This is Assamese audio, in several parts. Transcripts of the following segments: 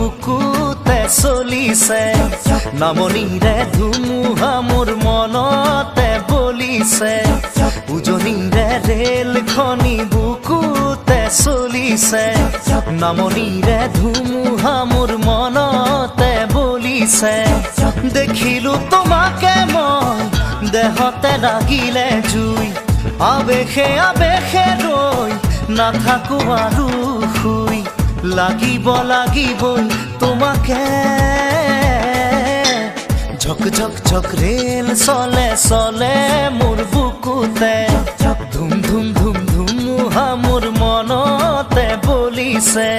বুকুতে চলিছে নামনিৰে ধুমুহা মোৰ মনতে বলিছে উজনিৰে ৰেলখনি বুকুতে চলিছে নামনিৰে ধুমুহা মোৰ মনতে বলিছে দেখিলো তোমাকে মই দেহতে লাগিলে জুই আবেশে আবেশে ৰৈ নাথাকো আৰু শুই লাগিবই তোমাকে ঝক ঝক ঝক ৰেল চলে চলে মোৰ বুকুতে ধুম ধুম ধুম ধুমুহা মোৰ মনতে বলিছে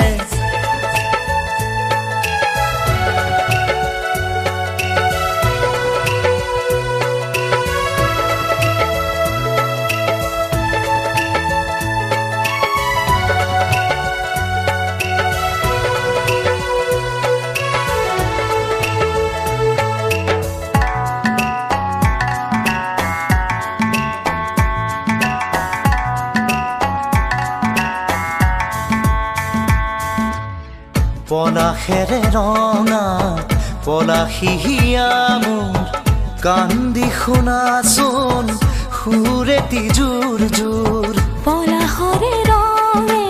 পলাশেৰে ৰঙা পলাশিয়া মোৰ কান্দি শুনাচোন সুৰেতি জোৰ জোৰ পলাশৰে ৰঙে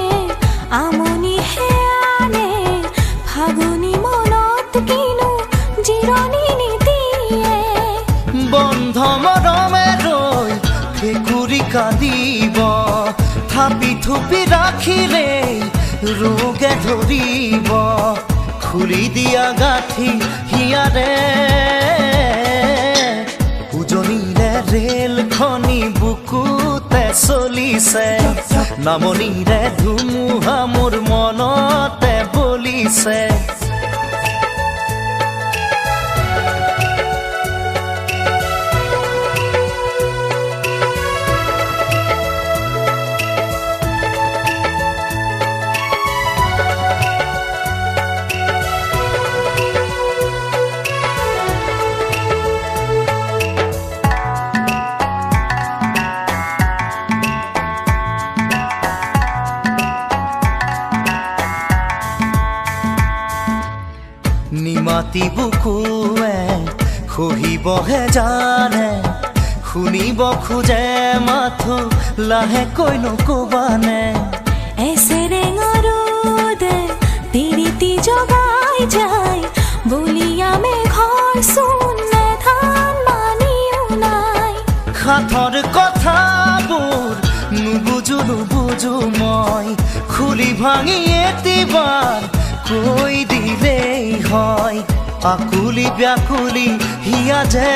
আমনি হেয়ানে ফাগুনি মনত কিনো জিৰণি নিদিয়ে বন্ধ মৰমে ৰৈ ফেকুৰি কান্দিব থাপি থুপি ৰাখিলে ৰোগে ধৰিব খুলি দিয়া গাঁঠি হিয়াৰে উজনিৰে ৰেলখনি বুকুতে চলিছে নামনিৰে ধুমুহা মোৰ মনতে বলিছে নিমাতি বুকুৱে খহিবহে জানে শুনিব খোজে মাথো লাহেকৈ নকবানে এছেৰেঙৰুদে তিৰিতি জগাই যায় বলিয়া মেঘৰ চোনে ধান মানিও নাই সাথৰ কথাবোৰ নুবুজো মই খুলি ভাঙি এতিবাৰ কৈ দিলেই হয় আকুলি ব্যাকুলি হিয়া যে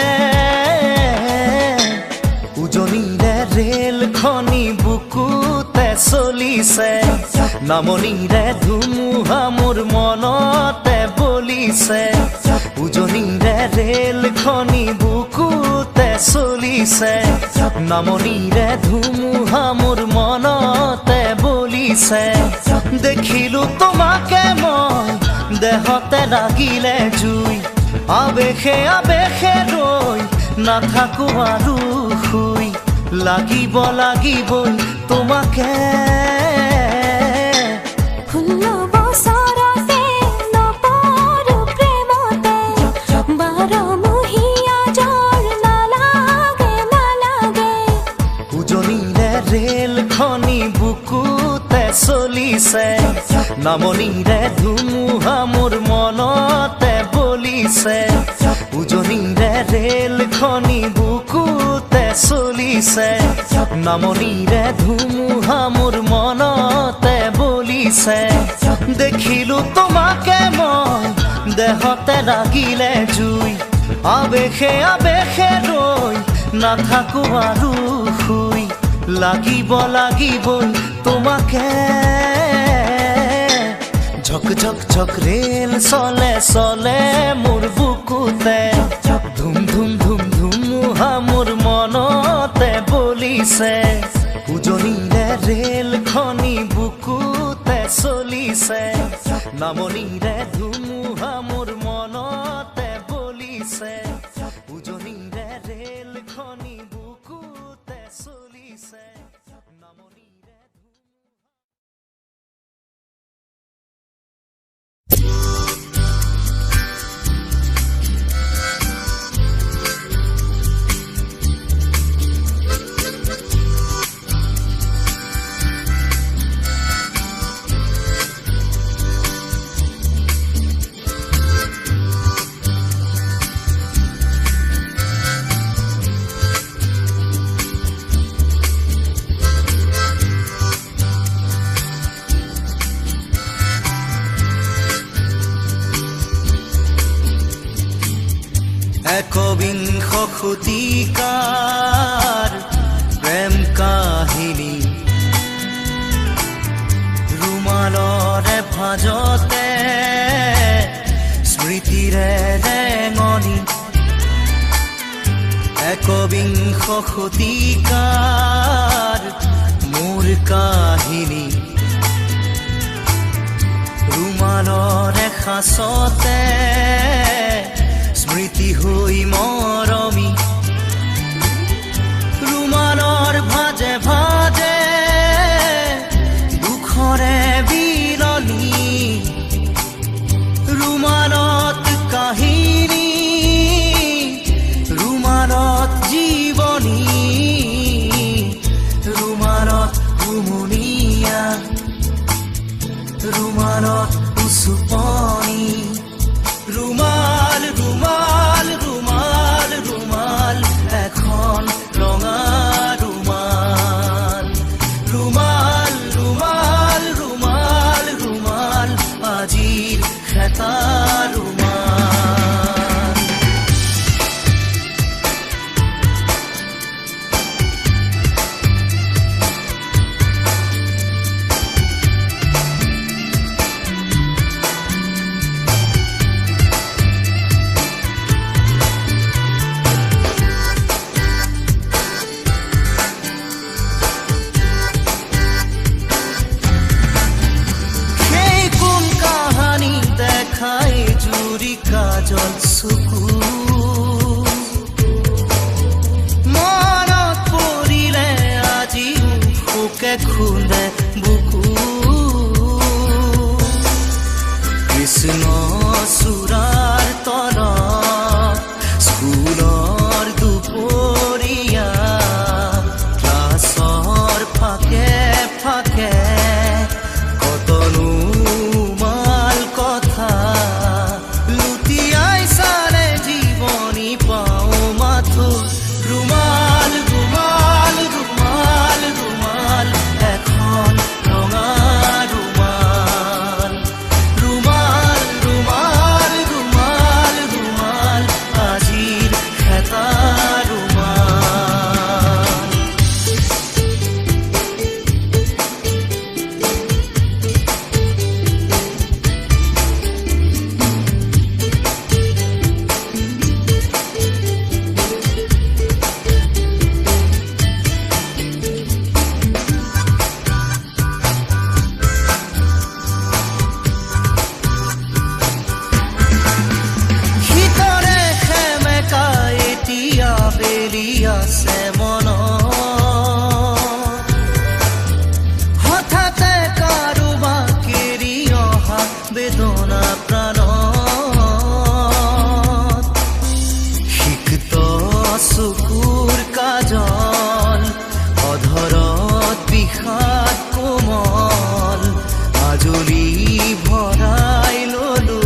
উজনিৰে ৰেলখনি বুকুতে চলিছে নামনিৰে ধুমুহা মোৰ মনতে বলিছে উজনিৰে ৰেলখনি বুকুতে চলিছে নামনিৰে ধুমুহা মোৰ মনতে বলিছে দেখিলো তোমাকে মই দেহতে লাগিলে জুই আবেশে আবেশে ৰৈ নাথাকো আৰু শুই লাগিবই তোমাকে ৰেলখনি বুকুতে চলিছে নামনিৰে ধুমুহা মোৰ মনতে বলিছে উজনিৰে ৰেলখনি বুকুতে চলিছে নামনিৰে ধুমুহা মোৰ মনতে বলিছে দেখিলো তোমাকে মই দেহতে লাগিলে জুই আবেশে আবেশে ৰৈ নাথাকো আৰু শুই লাগিবই তোমাকে ঝক ঝক ঝক ৰেল চলে চলে মোৰ বুকুতে ধুম ধুম ধুম ধুমুহা মোৰ মনতে বলিছে উজনিৰে ৰেলখনি বুকুতে চলিছে নামনিৰে ধুমুহা মোৰ মনতে বলিছে উজনিৰে ৰেলখনি বুকুতে চলিছে নামনিৰে একবিংশ শতিকাৰ প্ৰেম কাহিনী ৰুমালৰে ভাজতে স্মৃতিৰে ৰেঙনি একবিংশ শতিকাৰ মোৰ কাহিনী ৰুমালৰে সাঁচতে স্মৃতি হৈ মৰমি ৰুমালৰ ভাজে ভাজে দুখৰে বিলনি ৰুমালত কাহিনী ৰুমালত জীৱনী ৰুমালত হুমুনিয়া ৰুমালত উচুপনি ৰুমাল ৰুমাল ৰুমাল ৰুমাল এখন ৰঙা ৰুমাল ৰুমাল ৰুমাল ৰুমাল ৰুমাল আজিৰ খেতা ৰুমাল খাই জুৰি কাজল চকু মনত পৰিলে আজি শোকে খুন্দে বুকু কৃষ্ণ চূড়াৰ তলত স্কুলৰ দুপৰীয়া ক্লাছৰ ফাকে ফাকে কতনো ৰুমাল ৰুমাল ৰুমাল ৰুমাল এখন ৰঙা ৰুমাল ৰুমাল ৰুমাল ৰুমাল ৰুমাল আজিৰ খেতা ৰুমাল আছে মনত হঠাতে কাৰোবাক এৰি অহা বেদনা প্ৰাণত সিক্ত চকুৰ কাজল অধৰত বিষাদ কোমল আজলি ভৰাই ললো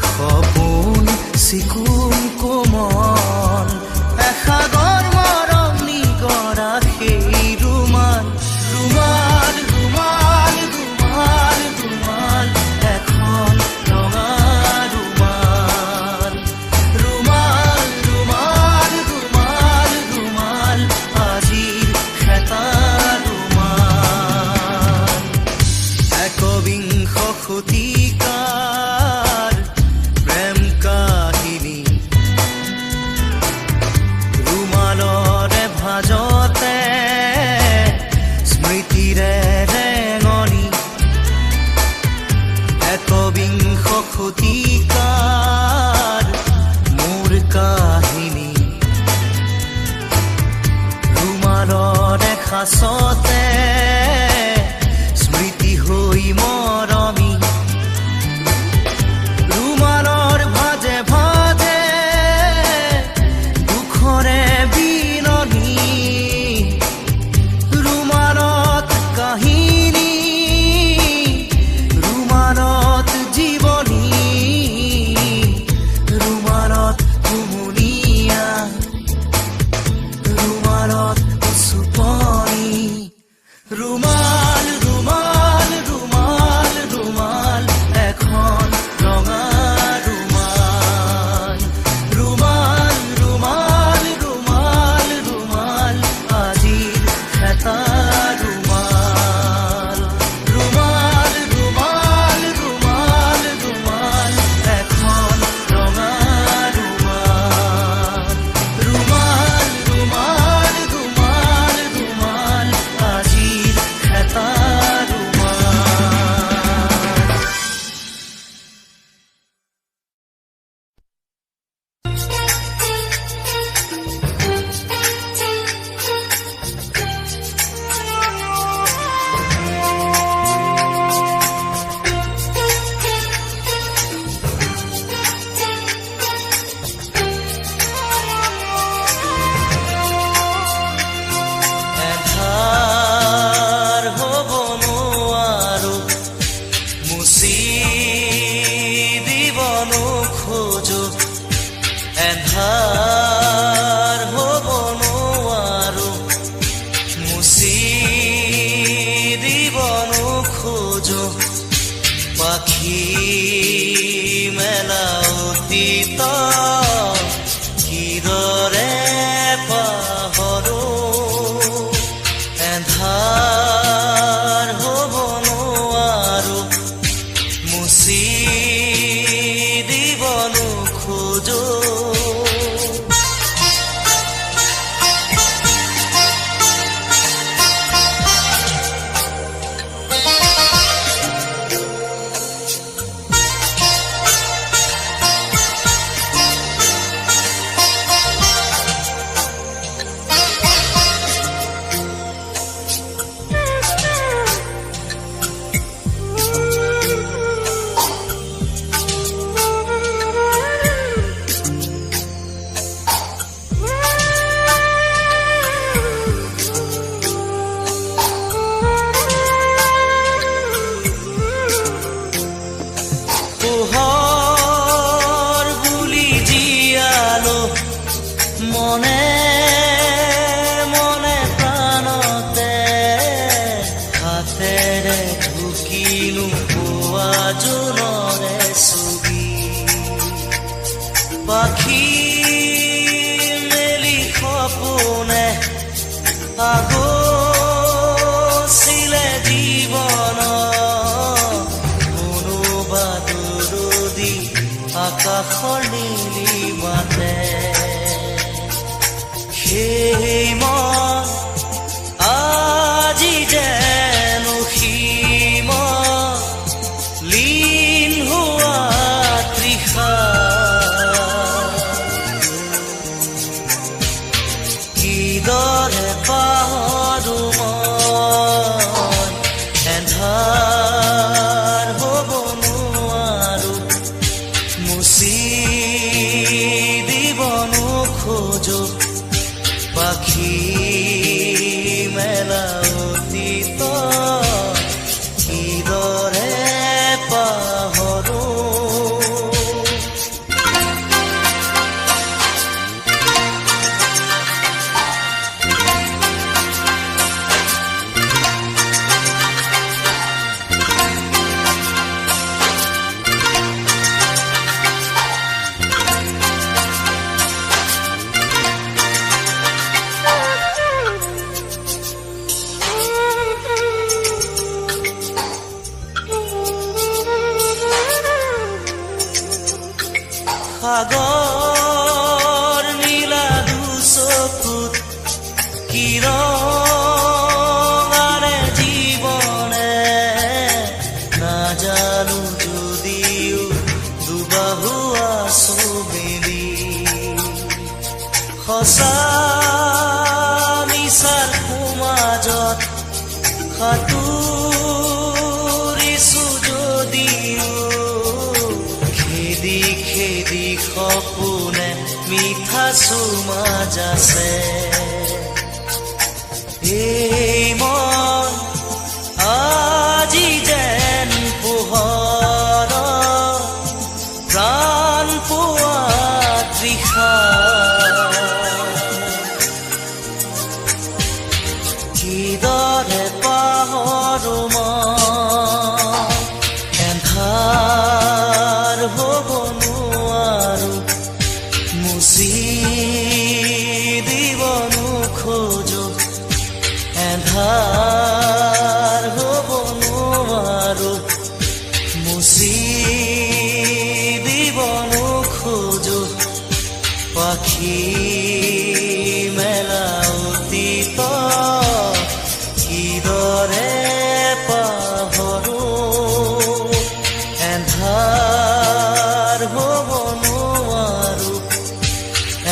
সপোন চিকুণ কোমল সাগৰ মৰম নিগৰা সেই ৰুমাল ৰুমাল ৰুমাল ৰুমাল ৰুমাল এখন ৰঙা ৰুমাল ৰুমাল ৰুমাল ৰুমাল ৰুমাল আজিৰ খেতা ৰুমাল একবিংশ শতিকাৰ প্ৰেম কাহিনী ৰুমালৰে ভাজতে স্মৃতিৰে ৰেঙনি একবিংশ শতিকাৰ মোৰ কাহিনী ৰুমালৰে সাঁচতে স্মৃতি হৈ মৰমি ৰুমালৰ ভাজে ভাজে দুখৰে বিলনি ৰুমালত কাহিনী ৰুমালত জীৱনী ৰুমালত হুমুনিয়া ৰুমালত উচুপনি পাখি মেলা অতীত কিদৰে পাহৰো এন্ধাৰ হ'ব নোৱাৰো মুচি দিব নোখোজো পোহৰ বুলি জীয়ালো মনে মনে প্ৰাণতে হাতেৰে ঢুকিলো পোৱা জোনৰে ছবি পাখি মেলি সপোনে আগচিলে জীৱন আকাশৰ নীলিমাতে সেই মন আজি যেন সীম লীন হোৱা তৃষা কিদৰে পাহৰো মই এন্ধাৰ হ'ব নোৱাৰো মুচি দিব নোখোজো পাখি মেলা অতীত কিদৰে পাহৰো সাগৰ নীলা দুচকুত কিৰণাৰে জীৱনে নাজানো যদিও দুবাহু আছো মেলি সঁচা মিছাৰ সমাজত সাঁতুৰিছো যদিও খেদি খেদি সপোনে মিঠা চুমাজ আছে এই মন আজি যেন পোহৰ প্ৰাণ পোৱা তৃষা কিদৰে পাহৰো মই এন্ধাৰ হ'ব নোৱাৰো মুচি দিব নোখোজো এন্ধাৰ হ'ব নোৱাৰো মুচি দিব নোখোজো পাখি মেলা অতীত কিদৰে পাহৰো এন্ধাৰ হ'ব নোৱাৰো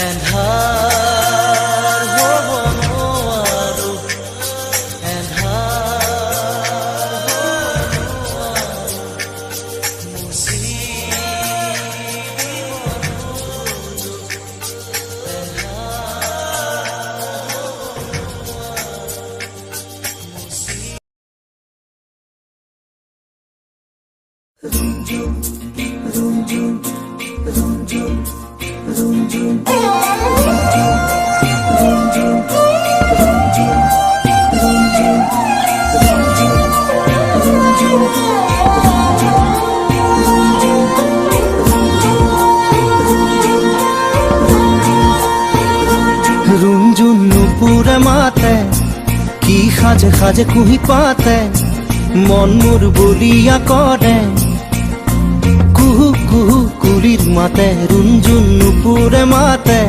এন্ধাৰ হ'ব নোৱাৰো এন্ধাৰ হ'ব নোৱাৰো মুচি দিব নোখোজো কি সাজে সাজে কুহি পাতে মন মোৰ বলিয়া কৰে কুহু কুহু কুলিৰ মাতে ৰুণজুন নুপুৰে মাতে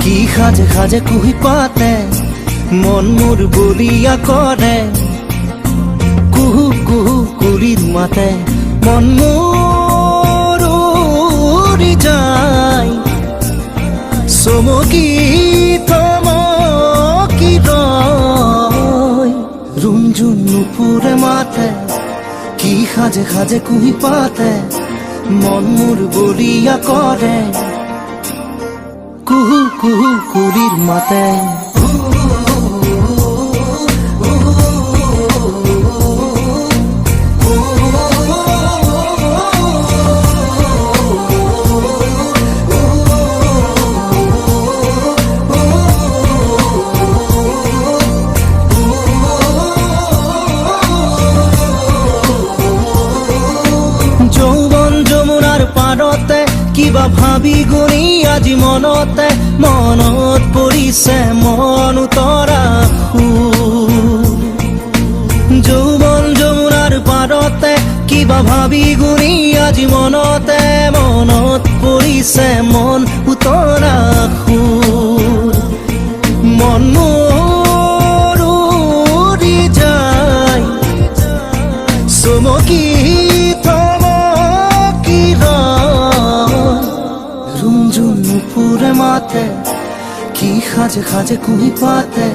কি সাজে সাজে কুহি পাতে মন মোৰ বলিয়া কৰে কুহু কুহু কুলিৰ মাতে মন মোৰ উৰি যায় চমকি থমকি ৰয় ৰুণজুন নুপুৰে মাতে কি সাজে সাজে কুহি পাতে মন মোৰ বলিয়া কৰে কুহু কুহু কুলিৰ মাতে কিবা ভাবি গুণি আজি মনতে মনত পৰিছে মন উতৰা যৌৱন যমুনাৰ পাৰতে কিবা ভাবি গুণি আজি মনতে মনত পৰিছে মন উতৰা মন মোৰ উৰি যায় চমকি নুপুৰে মাতে কি সাজে সাজে কুহি পাতে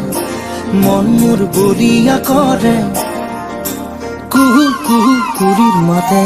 মন মোৰ বলিয়া কৰে কুহু কুহু কুলিৰ মাতে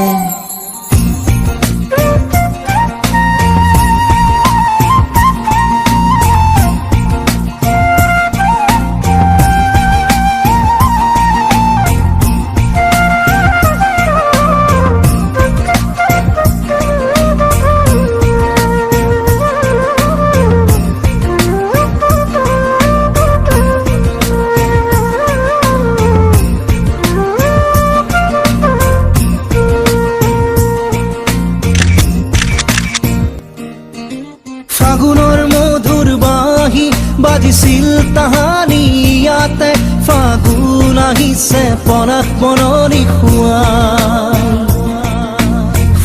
ফাগুনৰ মধুৰ বাঁহী বাজিছিল তাহানি ইয়াতে ফাগুন আহিছে পনাস বননি খুৱাই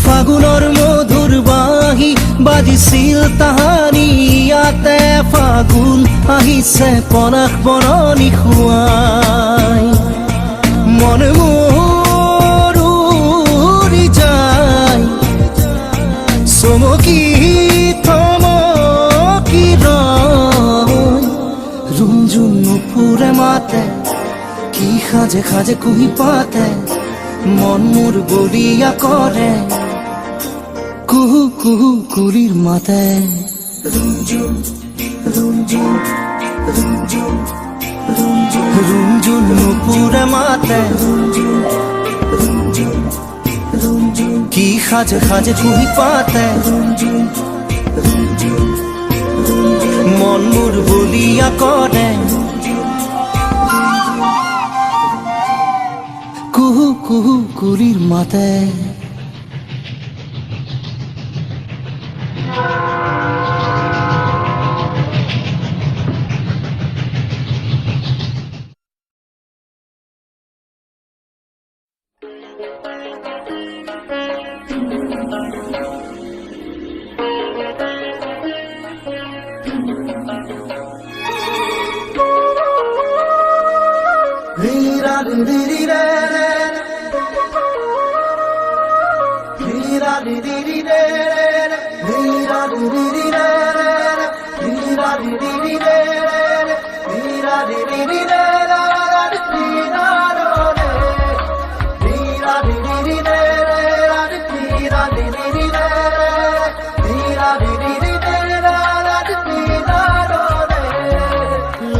ফাগুনৰ মধুৰ বাঁহী বাজিছিল তাহানি ইয়াতে ফাগুন আহিছে পনাস বননি খুৱাই মন মোৰ উৰি যায় চমকি ৰুণজুন নুপুৰে মাতে কি সাজে সাজে কুহি পাতে মন মোৰ বলিয়া কৰে কুহু কুহু কুলিৰ মাতে ৰুণজুন ৰুণজুন ৰুণজুন ৰুণজুন নুপুৰে মাতে কি সাজে সাজে কুহি পাতে মন মোৰ বলিয়া কৰে কুহু কুহু কুলিৰ মাতে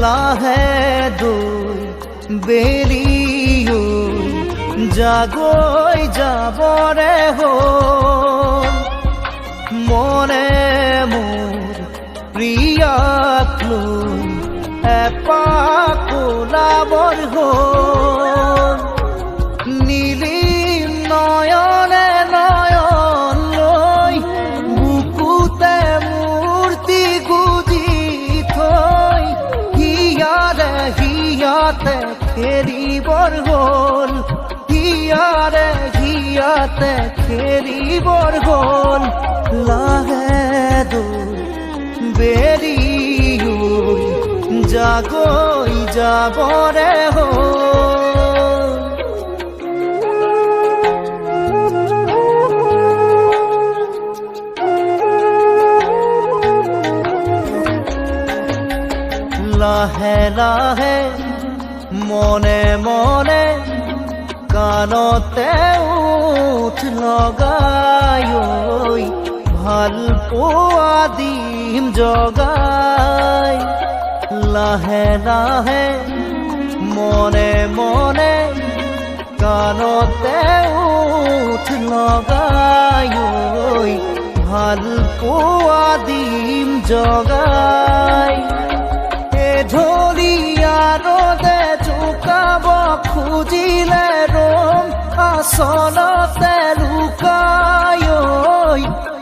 লাহে দুই বেলিও জাগৈ যাবৰে হ'ল মনে মোৰ প্ৰিয়াক লৈ এপাক ওলাবৰ হ'ল নীলিম নয়নে নয়ন লৈ বুকুতে মূৰ্তি গুজি থৈ হিয়াৰে হিয়াতে এৰিবৰ হ'ল হিয়াৰে হিয়াতে খেলিবৰ হ'ল লাহে দৈ বেৰি জাগৈ যাবৰে হ'ল লাহে লাহে মনে মনে কাণতে উঠ লগাই ভাল পোৱা দিম জগাই লাহে লাহে মনে মনে কাণতে উঠ লগাই ভাল পোৱা দিম জগাই ঢলিয়া ৰদে জোকাব খুজিলে ৰম আচলতে লুকাই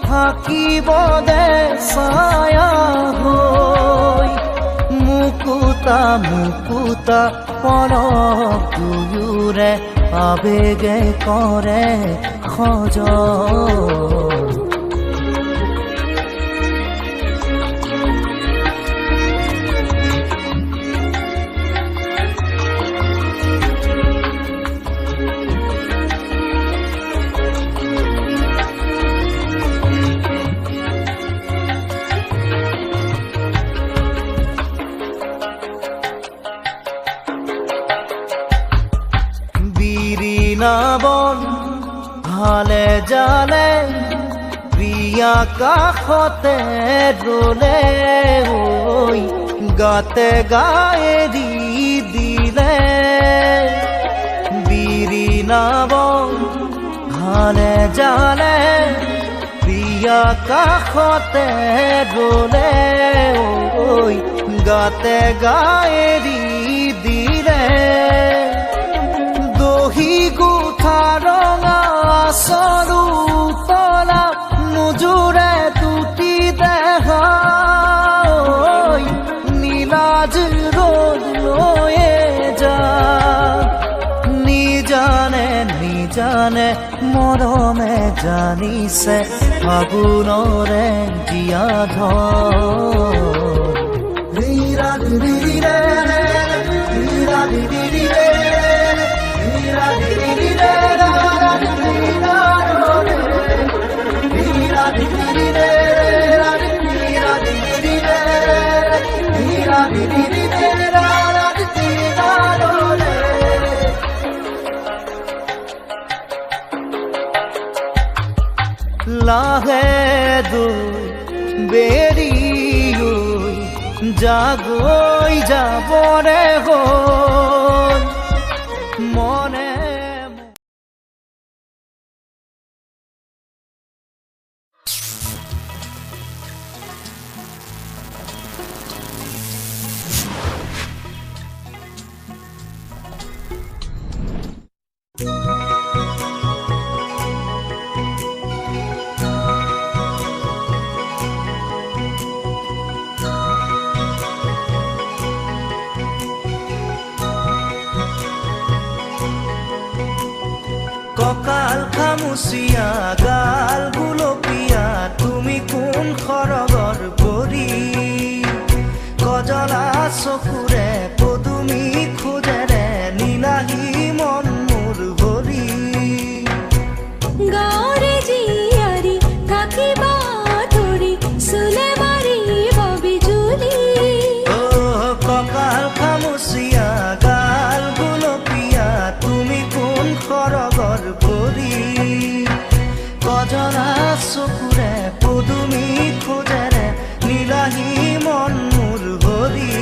থাকিব দে ছায়া হৈ মুকুতা মুকুতা পলক দুয়োৰে আবেগে কৰে খজৰ বন হালে জালে প্ৰিয়া কাষতে ৰলে গাতে গায়ে দি দিলে বিৰিণা বন হালে জালে প্ৰিয়া কাষতে ৰলে গাতে গায়ে দি দিলে দহি গুঠা ৰঙা আচৰু তলা নোজোৰে দুটি দেহা নীলাজ ৰ'দ লৈয়ে যা নিজানে নিজানে মৰমে জানিছে ফাগুনৰে জীয়া লাহে দৈ বেৰি জাগৈ যাবৰে হ'ল মনে কঁকাল খামুচিয়া গাল গুলপীয়া তুমি কোন খৰগৰ পৰি কজলা চকুৰে পদুমী খোজেৰে নীলাহী মন মোৰ ভৰি গাঁৱৰে জীয়াৰী থাকিবা ধৰি চুলে মাৰিব বিজুলী কঁকাল খামুচিয়া গাল গুলপীয়া তুমি কোন খৰগৰ পৰি কজলা চকুৰে পদুমী খোজেৰে নীলাহী মন মোৰ ভৰি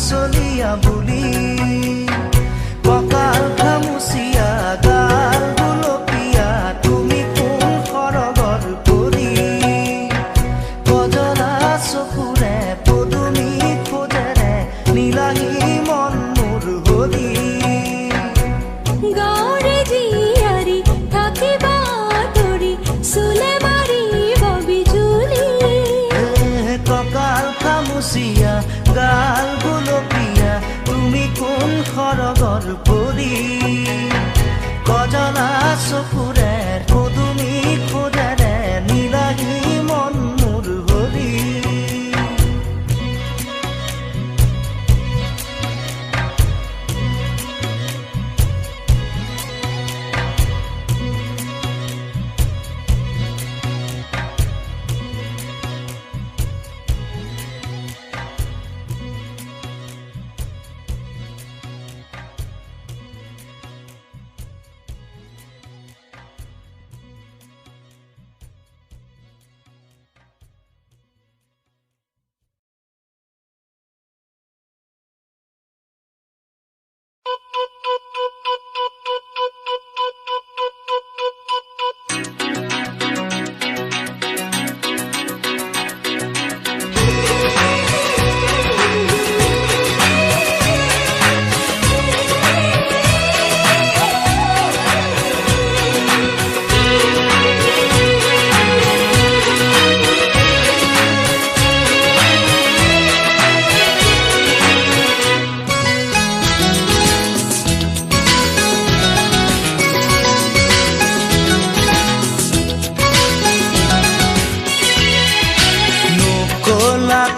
পাচলিয়া বুলি কঁকাল খামুচিয়া গাল গুলপীয়া তুমি কোন সৰগৰ পৰি কজলা চকুৰে পদুমী খোজেৰে নীলাহী মন মোৰ হৰি গাঁৱৰে জীয়াৰী থাকিবা তৰি চুলে মাৰিব বিজুলী কঁকাল খামুচিয়া গাল গুলপীয়া তুমি কোন সৰগৰ পৰি কজলা চকুৰে পদুমী খোজেৰে নীলাহী মন মোৰ হৰি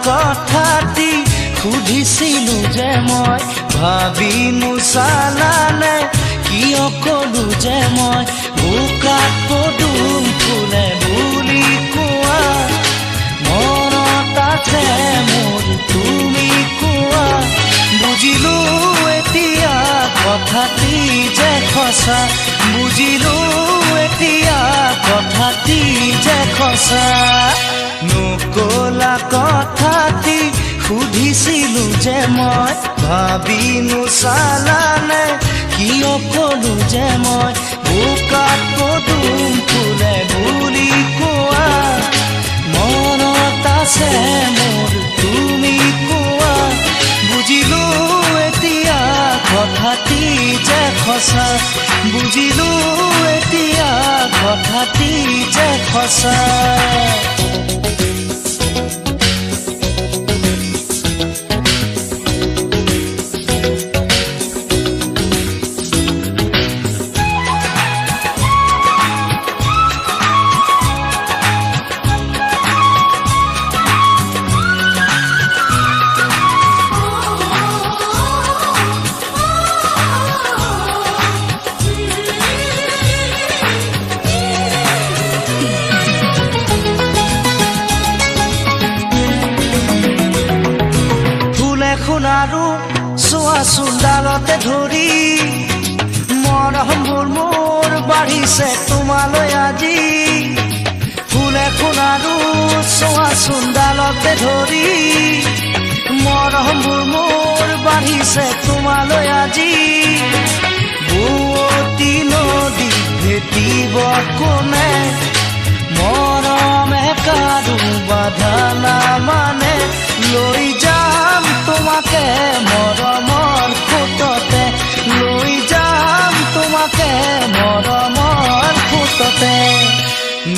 কথাটি সুধিছিলো যে মই ভাবি নোচালানে কিয় কলো যে মই বোকাত পদুম ফুলে বুলি কোৱা মনত আছে মোৰ তুমি কোৱা বুজিলো এতিয়া কথাটি যে সঁচা বুজিলো এতিয়া কথাটি যে সঁচা নকলা কথাটি সুধিছিলো যে মই ভাবি নোচালানে কিয় কলো যে মই বোকাত পদুম ফুলে বুলি কোৱা মনত আছে মোৰ তুমি কোৱা বুজিলো এতিয়া কথাটি যে সঁচা বুজিলো এতিয়া কথাটি যে সঁচা আৰু চোৱা চোনডালতে ধৰি মৰমবোৰ মোৰ বাঢ়িছে তোমালৈ আজি ফুল এখন আৰু চোৱা চোনডালতে ধৰি মৰমবোৰ মোৰ বাঢ়িছে তোমালৈ আজি বুৱতী নদী ভেটিব কোনে মৰমে কাৰো বাধা নামানে লৈ যাম তোমাকে মৰমৰ ফুটতে লৈ যাম তোমাকে মৰমৰ ফুটতে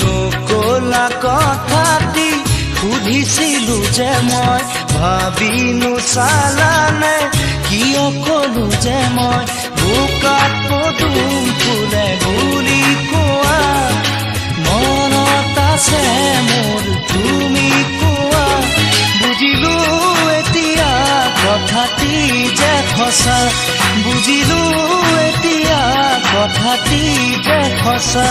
নকলা কথাটি সুধিছিলো যে মই ভাবি নোচালানে কিয় কলো যে মই বোকাত পদুম ফুলে বুলি কোৱা মনত আছে মোৰ তুমি কোৱা বুজিলো এতিয়া কথাটি যে সঁচা বুজিলো এতিয়া কথাটি যে সঁচা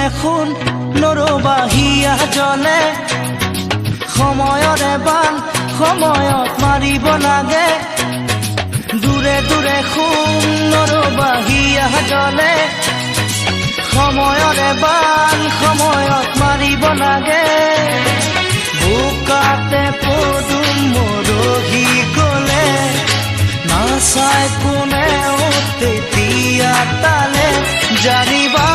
দেখোন নৰবাহিয়া জলে সময়ৰে বান সময়ত মাৰিব লাগে দূৰে দূৰে শুন নৰবাহিয়া জলে সময়ৰে বান সময়ত মাৰিব লাগে বোকাতে পদুম মৰহি গলে নাচাই কোনেও তেতিয়া তালে জানিবা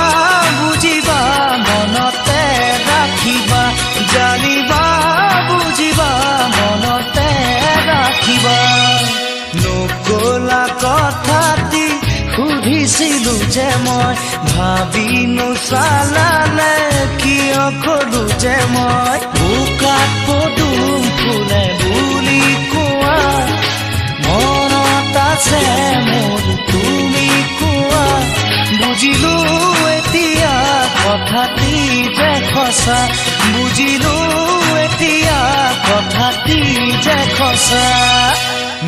বুজিবা মনতে ৰাখিবা জানিবা বুজিবা মনতে ৰাখিবা নকলা কথাটি সুধিছিলো যে মই ভাবি নোচালানে কিয় কলো যে মই বোকাত পদুম ফুলে বুলি কোৱা মনত আছে মোৰ তুমি কোৱা বুজিলো এতিয়া কথাটি যে সঁচা বুজিলো এতিয়া কথাটি যে সঁচা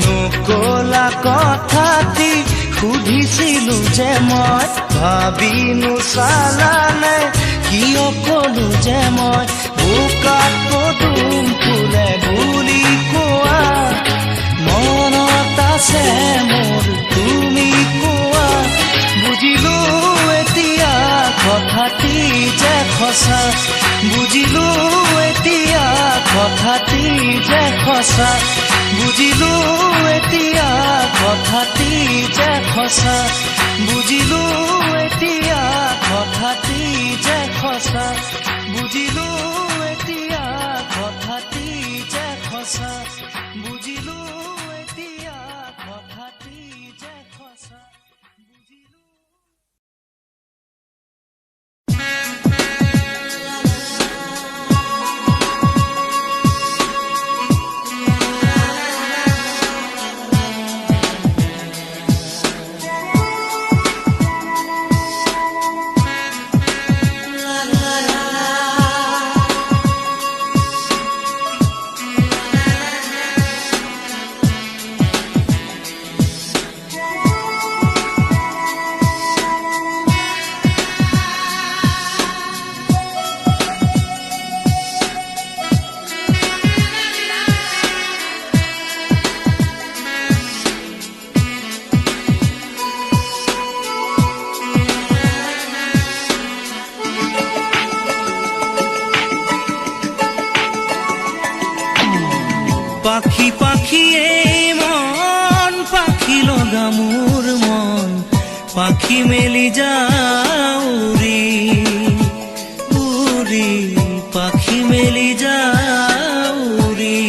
নকলা কথাটি সুধিছিলো যে মই ভাবি নোচালানে কিয় কলো যে মই বোকাত পদুম ফুলে বুলি কোৱা মনত আছে মোৰ তুমি কোৱা বুজিলো এতিয়া কথাটি যে সঁচা বুজিলো এতিয়া কথাটি যে সঁচা বুজিলো এতিয়া কথাটি যে সঁচা বুজিলো এতিয়া কথাটি যে সঁচা বুজিলো এতিয়া কথাটি যে সঁচা বুজিলো এতিয়া কথাটি যে সঁচা বুজিলো পাখি পাখি এই মন পাখি লগা মোৰ মন পাখি মেলি যাও উৰি উৰি পাখি মেলি যাও উৰি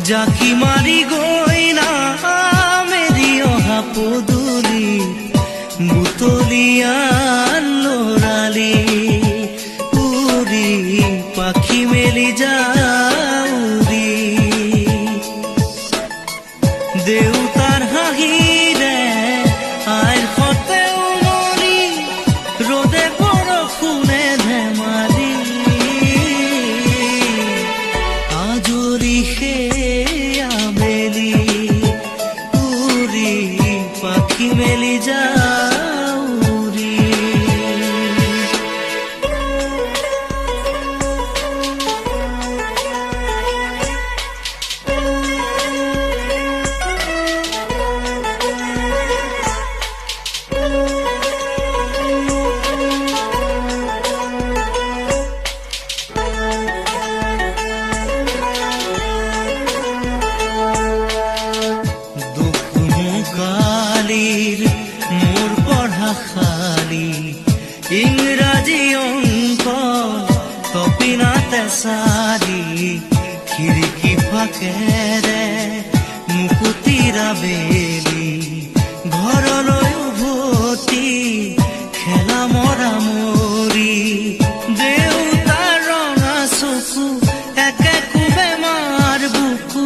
জাকি মাৰি গৈ না মেলি অহা পদূলি বুটলিয়ান লৰালি উৰি পাখি মেলি যাউৰি দেউতাৰ হাঁহিৰে আইৰ সতে উমলি ৰ'দে বৰষুণে ধেমালি আজৰি সেই আবেলি উৰি পাখি মেলি যাউৰি মোৰ পঢ়া খালি ইংৰাজী অংক তপিনাতে চালি খিৰিকী ফাকেৰে মুকুতিৰা বেলি ঘৰলৈ উভতি খেলা মৰা মৰি দেউতাৰ ৰঙা চকু একে কোবে মাৰ বুকু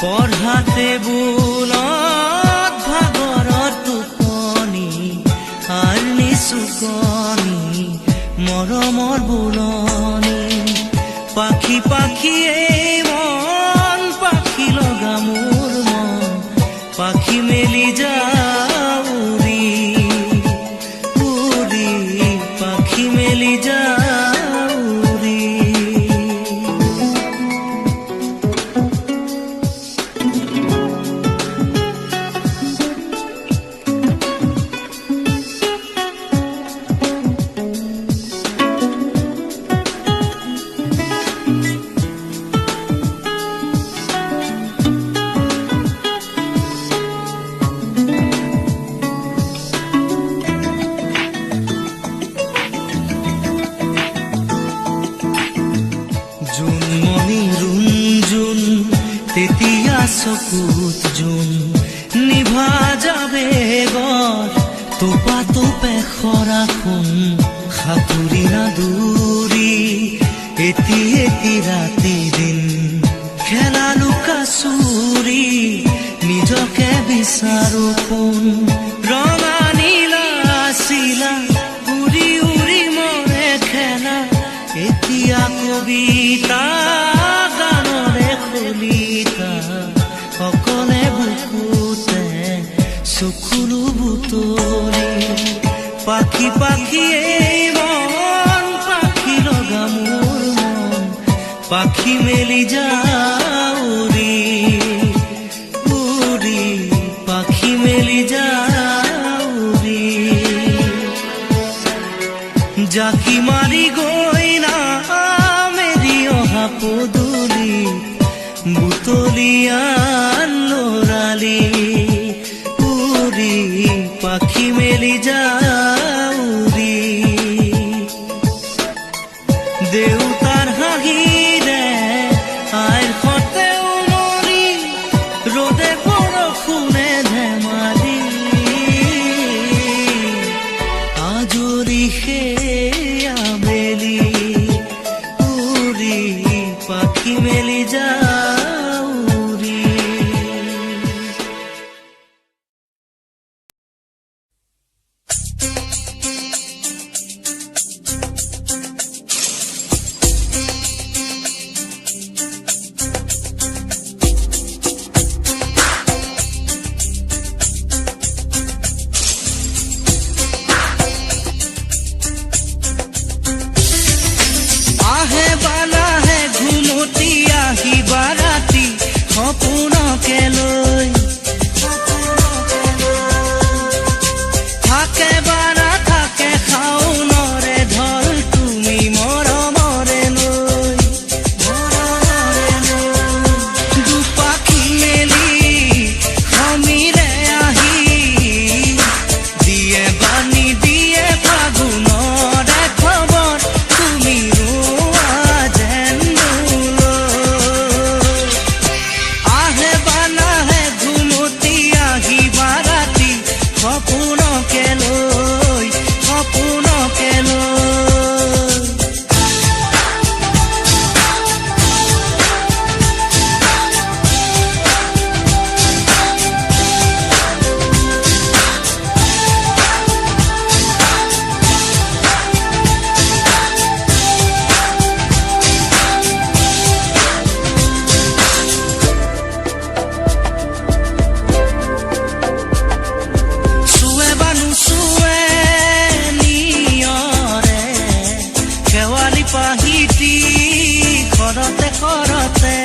পঢ়াতে বুলত ভাগৰৰ টোপনি আৰু নিচুকনি মৰমৰ বুলনি পাখি পাখি এই মন পাখি লগা মোৰ মন পাখি মেলি যাউৰি উৰি চকুত জোন নিভা যাবে গল তোপা তোপে খৰা খুন সাঁতুৰি নাদুৰি এটি এটি ৰাতি দিন খেলা লুকা চুৰি নিজকে বিচাৰো কোন ৰঙা নীলা চিলা উৰি উৰি মৰে খেলা এতিয়া কবিতা গানৰে খলিতা সকলে বুকুতে চকুলো বুটলি পাখি পাখি এই মন পাখি লগা মোৰ মন পাখি মেলি যাউৰি উৰি পাখি মেলি যাউৰি জাকি মাৰি গৈ না মেলি অহা পদূলি বুটলিয়ান লৰালি উৰি পাখি মেলি যাউৰি দেউতাৰ হাঁহিৰে আইৰ সতে উমৰি ৰ'দে বৰষুণে ধেমালি আজৰি সেই আবেলি উৰি পাখি মেলি যাউৰি আহে বালা হে ঘুমতি আহি বাৰাতি সপোনকে লৈ থাকে বাৰা থাকে খাউনৰে ধৰ তুমি মৰমৰে লৈ দুপাখি মেলি সমীৰে আহি দিয়ে বাণী দিয়ে ফাগুনৰে খবৰ তুমি ৰোৱা যেন মোলৈ। আহে বালা হে ঘুমতি আহি বাৰাতি সপোনকে লৈ সপোনকে লৈ চুৱে বা নুচুৱে নিয়ৰে শেৱালি পাহিটি ঘৰতে ঘৰতে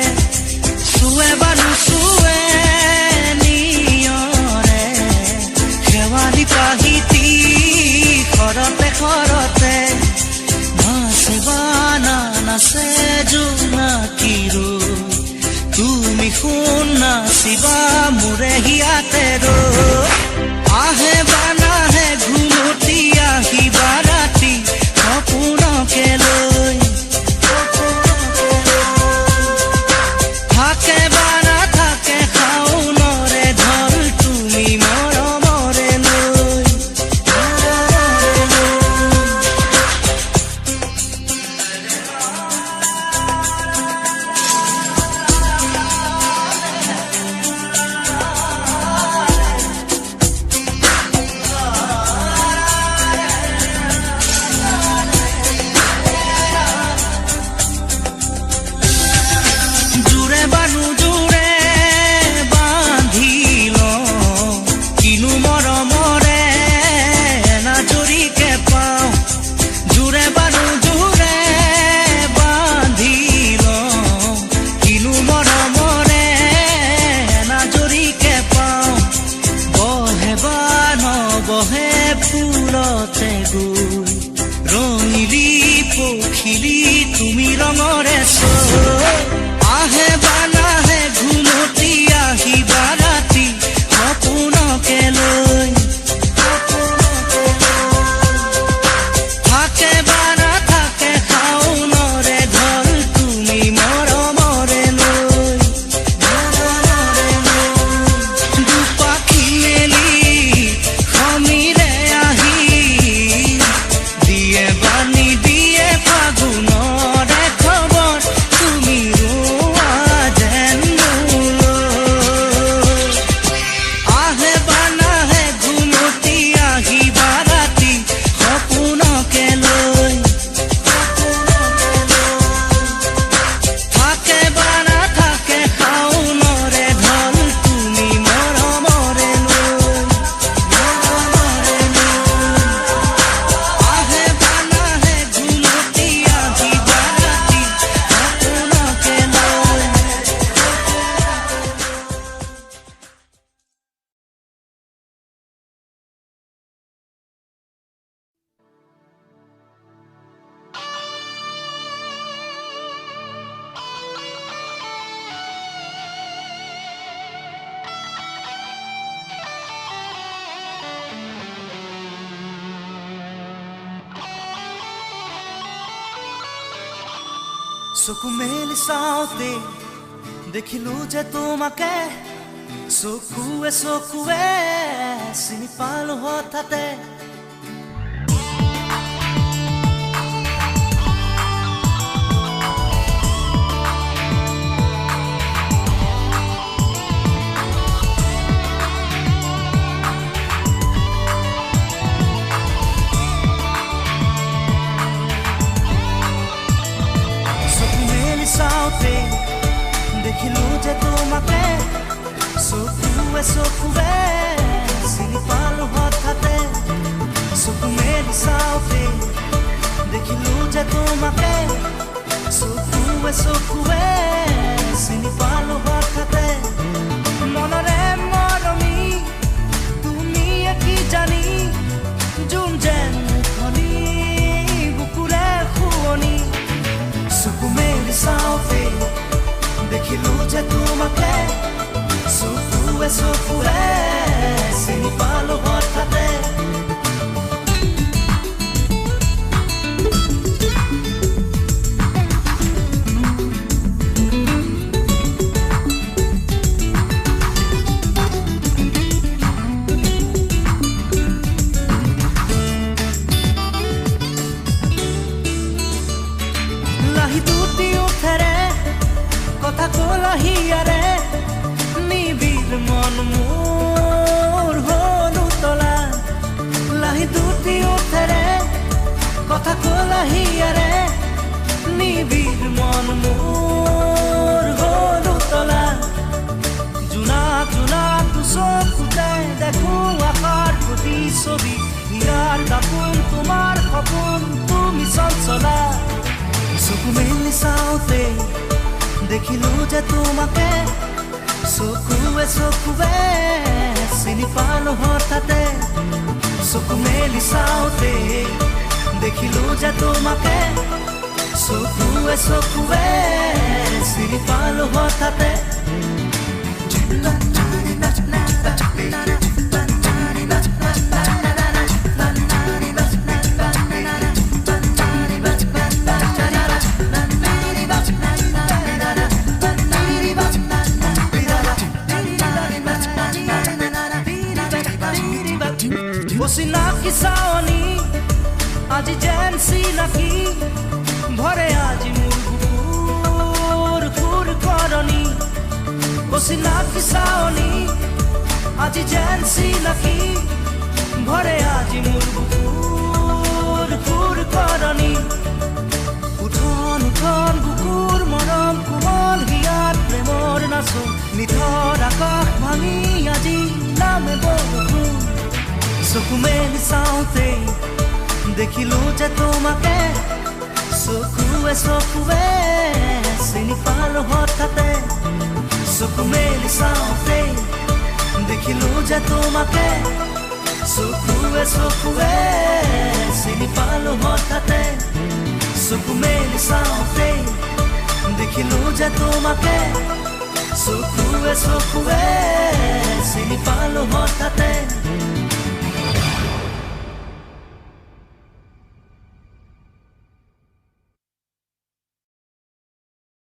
চুৱে বা নুচুৱে নিয়ৰে শেৱালি পাহিটি ঘৰতে ঘৰতে নাচে বানা নাচে জোনাকীৰো তুমি শুন নাচিবা মোৰে হিয়াতে আহে বানা হে ঘুমতি আহি বাৰাতি সপোনকে লৈ থাকে বানা থাকে খাউনৰে ধৰ তুমি মৰমৰে লৈ জোৰে বানু জোৰে বান্ধি লওঁ কিনো মৰমৰে নাজৰিকে পাওঁ জোৰে বানু জোৰে বান্ধি লওঁ কিনো মৰমৰে নাজৰিকে পাওঁ বহে বা নবহে ফুলতে গৈ ৰঙিলি পখিলি তুমি ৰঙৰে আহে বালা হে ঘুমতি আহি বাৰাতি সপোনকে লৈ থাকে বাৰা থাকে খাউনৰে ধৰ তুমি মৰমৰে লৈ চকু মেলি চাওঁতে দেখিলো যে তোমাকে চকুৱে চকুৱে চিনি পালো হঠাতে দেখিলো যে তোমাকে চকুৱে চকুৱে চিনি পালো হঠাতে চকু মেলি চাওঁতে দেখিলো যে তোমাকে চকুৱে চকুৱে চিনি পালো হঠাতে মনৰে মৰমি তুমি কি জানি যোন যেন মুখনি বুকুৰে শুৱনি চকু মেলি চাওঁতে দেখিলো যে তোমাকে চকুৱে চকুৱে চিনি পালো হঠাতে লাহি দুটি উঠেৰে কথা কলাহিয়াৰে নিবিড় মন মোৰ হল উতলা লাহি দুটি উঠেৰে কথা কলাহিয়াৰে নিবিড় মন মোৰ হল উতলা জোনাক জোনাক চকুতে দেখো আকাৰ প্ৰতিচ্ছবি ইয়াৰ দাপোন তোমাৰ সপোন তুমি চঞ্চলা চকু মেলি চাওঁতে দেখিলো যে তোমাকে চকুৱে চকুৱে চিনি পালো হঠাতে চকু মেলি চাওঁতে দেখিলো যে তোমাকে চকুৱে চকুৱে চিনি পালো হঠাতে চিনাকি চাৱনি আজি যেন চিনাকি ভৰে আজি মোৰ বুকুৰ খুৰ কৰনি চিনাকি চাৱনি আজি যেন চিনাকি ভৰে আজি মোৰ বুকুৰ খুৰ কৰনি উঠন উঠন বুকুৰ মৰম কোমল হিয়াত প্ৰেমৰ নাচোন নিথৰ আকাশ ভাঙি আজি নামে বৰষুণ চকু মেলি চাওঁতে দেখিলো যে তোমাকে চকুৱে চকুৱে চিনি পালো হঠাতে চকু মেলি চাওঁতে দেখিলো যে তোমাকে চকুৱে চকুৱে চিনি পালো হঠাতে চকু মেলি চাওঁতে দেখিলো যে তোমাকে চকুৱে চকুৱে চিনি পালো হঠাতে